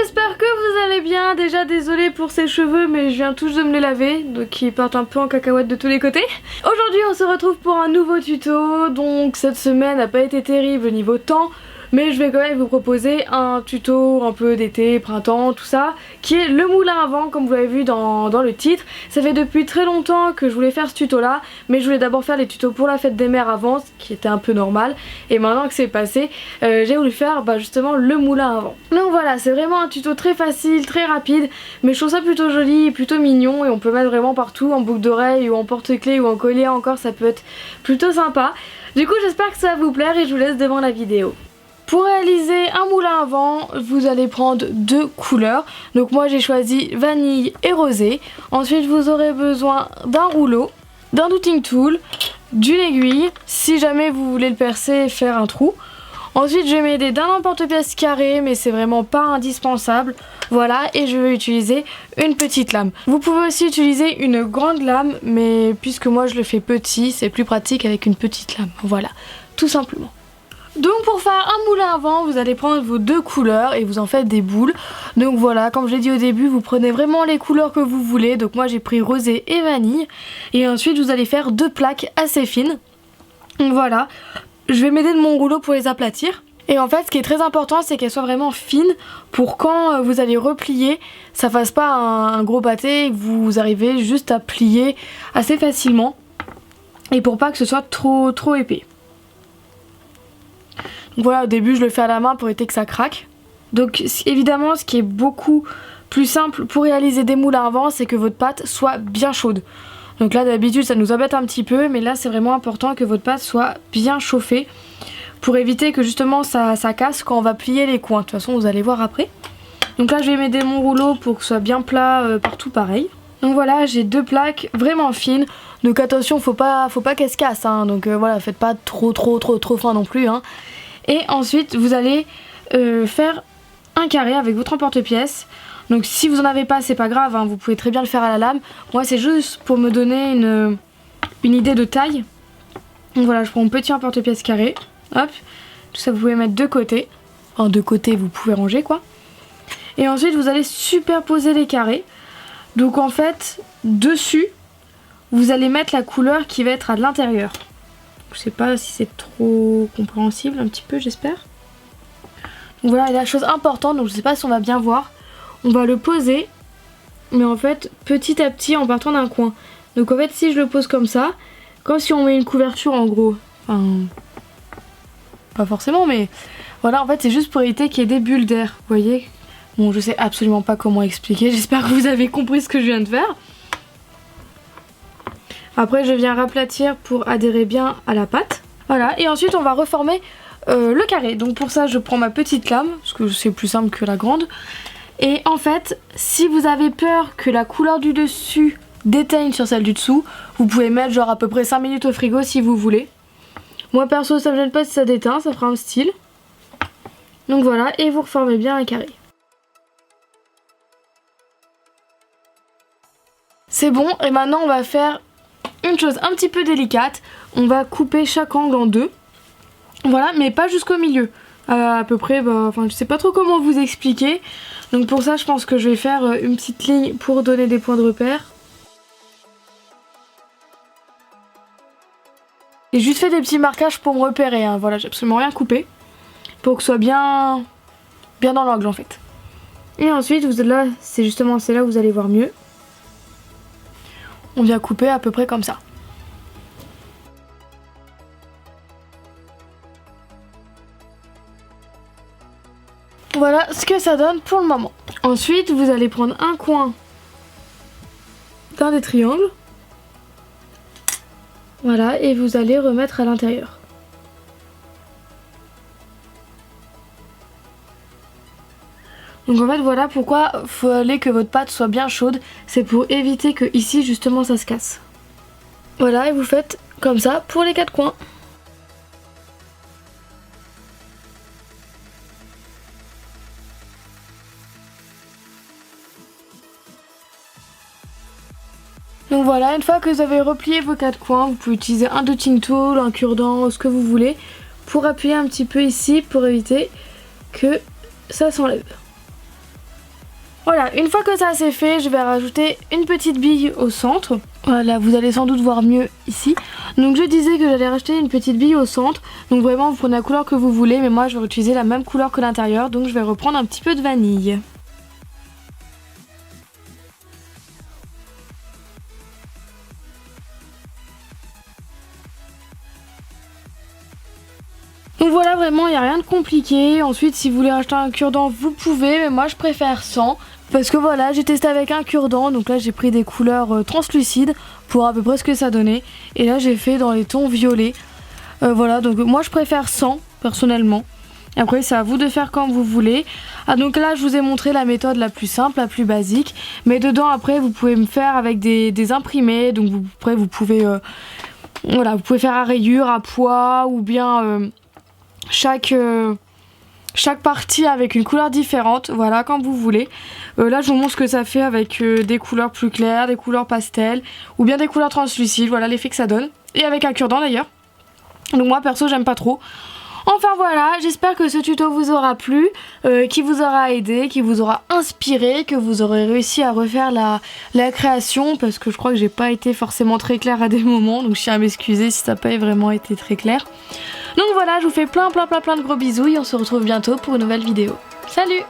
j'espère que vous allez bien. Déjà désolée pour ces cheveux mais je viens tout juste de me les laver, donc ils partent un peu en cacahuète de tous les côtés. Aujourd'hui on se retrouve pour un nouveau tuto. Donc cette semaine n'a pas été terrible niveau temps, mais je vais quand même vous proposer un tuto un peu d'été, printemps, tout ça, qui est le moulin à vent comme vous l'avez vu dans le titre. Ça fait depuis très longtemps que je voulais faire ce tuto là, mais je voulais d'abord faire les tutos pour la fête des mères avant, ce qui était un peu normal. Et maintenant que c'est passé, j'ai voulu faire justement le moulin à vent. Donc voilà, c'est vraiment un tuto très facile, très rapide, mais je trouve ça plutôt joli, plutôt mignon, et on peut mettre vraiment partout, en boucle d'oreille ou en porte-clés ou en collier encore, ça peut être plutôt sympa. Du coup j'espère que ça va vous plaire et je vous laisse devant la vidéo. Pour réaliser un moulin à vent, vous allez prendre deux couleurs. Donc moi j'ai choisi vanille et rosé. Ensuite vous aurez besoin d'un rouleau, d'un douting tool, d'une aiguille, si jamais vous voulez le percer et faire un trou. Ensuite je vais m'aider d'un emporte-pièce carré, mais c'est vraiment pas indispensable. Voilà, et je vais utiliser une petite lame. Vous pouvez aussi utiliser une grande lame, mais puisque moi je le fais petit, c'est plus pratique avec une petite lame. Voilà, tout simplement. Donc pour faire un moulin à vent, vous allez prendre vos deux couleurs et vous en faites des boules. Donc voilà, comme je l'ai dit au début, vous prenez vraiment les couleurs que vous voulez. Donc moi j'ai pris rosé et vanille. Et ensuite vous allez faire deux plaques assez fines. Donc voilà, je vais m'aider de mon rouleau pour les aplatir. Et en fait ce qui est très important, c'est qu'elles soient vraiment fines pour quand vous allez replier, ça fasse pas un gros pâté et que vous arrivez juste à plier assez facilement. Et pour pas que ce soit trop épais. Voilà, au début je le fais à la main pour éviter que ça craque. Donc évidemment ce qui est beaucoup plus simple pour réaliser des moulins à vent, c'est que votre pâte soit bien chaude. Donc là d'habitude ça nous embête un petit peu, mais là c'est vraiment important que votre pâte soit bien chauffée pour éviter que justement ça casse quand on va plier les coins. De toute façon vous allez voir après. Donc là je vais m'aider mon rouleau pour que ce soit bien plat partout pareil. Donc voilà, j'ai deux plaques vraiment fines. Donc attention, faut pas qu'elles se cassent hein. Donc voilà, faites pas trop fin non plus hein. Et ensuite vous allez faire un carré avec votre emporte-pièce. Donc si vous en avez pas, c'est pas grave hein, vous pouvez très bien le faire à la lame. Moi c'est juste pour me donner une idée de taille. Donc voilà, je prends mon petit emporte-pièce carré. Hop, tout ça vous pouvez mettre de côté. Enfin de côté vous pouvez ranger quoi. Et ensuite vous allez superposer les carrés. Donc en fait dessus vous allez mettre la couleur qui va être à l'intérieur. Je sais pas si c'est trop compréhensible, un petit peu j'espère. Donc voilà, la chose importante, donc je sais pas si on va bien voir. On va le poser, mais en fait petit à petit en partant d'un coin. Donc en fait si je le pose comme ça, comme si on met une couverture en gros. Enfin, pas forcément mais voilà, en fait c'est juste pour éviter qu'il y ait des bulles d'air, vous voyez. Bon je sais absolument pas comment expliquer, j'espère que vous avez compris ce que je viens de faire. Après je viens raplatir pour adhérer bien à la pâte. Voilà, et ensuite on va reformer le carré. Donc pour ça je prends ma petite lame, parce que c'est plus simple que la grande. Et en fait, si vous avez peur que la couleur du dessus déteigne sur celle du dessous, vous pouvez mettre genre à peu près 5 minutes au frigo si vous voulez. Moi perso ça me gêne pas si ça déteint, ça fera un style. Donc voilà, et vous reformez bien un carré. C'est bon, et maintenant on va faire une chose un petit peu délicate, on va couper chaque angle en deux. Voilà, mais pas jusqu'au milieu. À peu près, enfin je sais pas trop comment vous expliquer. Donc pour ça je pense que je vais faire une petite ligne pour donner des points de repère. J'ai juste fait des petits marquages pour me repérer, hein. Voilà, j'ai absolument rien coupé. Pour que ce soit bien dans l'angle en fait. Et ensuite, là, c'est là où vous allez voir mieux. On vient couper à peu près comme ça. Voilà ce que ça donne pour le moment. Ensuite, vous allez prendre un coin d'un des triangles. Voilà, et vous allez remettre à l'intérieur. Donc en fait voilà pourquoi il fallait que votre pâte soit bien chaude, c'est pour éviter que ici justement ça se casse. Voilà, et vous faites comme ça pour les quatre coins. Donc voilà, une fois que vous avez replié vos quatre coins, vous pouvez utiliser un douting tool, un cure-dent, ce que vous voulez, pour appuyer un petit peu ici pour éviter que ça s'enlève. Voilà, une fois que ça c'est fait, je vais rajouter une petite bille au centre. Voilà, vous allez sans doute voir mieux ici. Donc je disais que j'allais racheter une petite bille au centre. Donc vraiment vous prenez la couleur que vous voulez, mais moi je vais utiliser la même couleur que l'intérieur. Donc je vais reprendre un petit peu de vanille. Donc voilà, vraiment il n'y a rien de compliqué. Ensuite si vous voulez racheter un cure-dent vous pouvez, mais moi je préfère sans. Parce que voilà, j'ai testé avec un cure-dent, donc là j'ai pris des couleurs translucides pour à peu près ce que ça donnait. Et là j'ai fait dans les tons violets. Voilà, donc moi je préfère sans personnellement. Après c'est à vous de faire comme vous voulez. Ah donc là je vous ai montré la méthode la plus simple, la plus basique. Mais dedans après vous pouvez me faire avec des imprimés. Donc après vous pouvez, voilà, vous pouvez faire à rayures, à poids ou bien... chaque partie avec une couleur différente, voilà, comme vous voulez. Là je vous montre ce que ça fait avec des couleurs plus claires, des couleurs pastel ou bien des couleurs translucides, voilà l'effet que ça donne. Et avec un cure-dent d'ailleurs. Donc moi perso j'aime pas trop. Enfin voilà, j'espère que ce tuto vous aura plu, qui vous aura aidé, qui vous aura inspiré, que vous aurez réussi à refaire la création, parce que je crois que j'ai pas été forcément très claire à des moments, donc je tiens à m'excuser si ça n'a pas vraiment été très clair. Donc voilà, je vous fais plein de gros bisous et on se retrouve bientôt pour une nouvelle vidéo. Salut!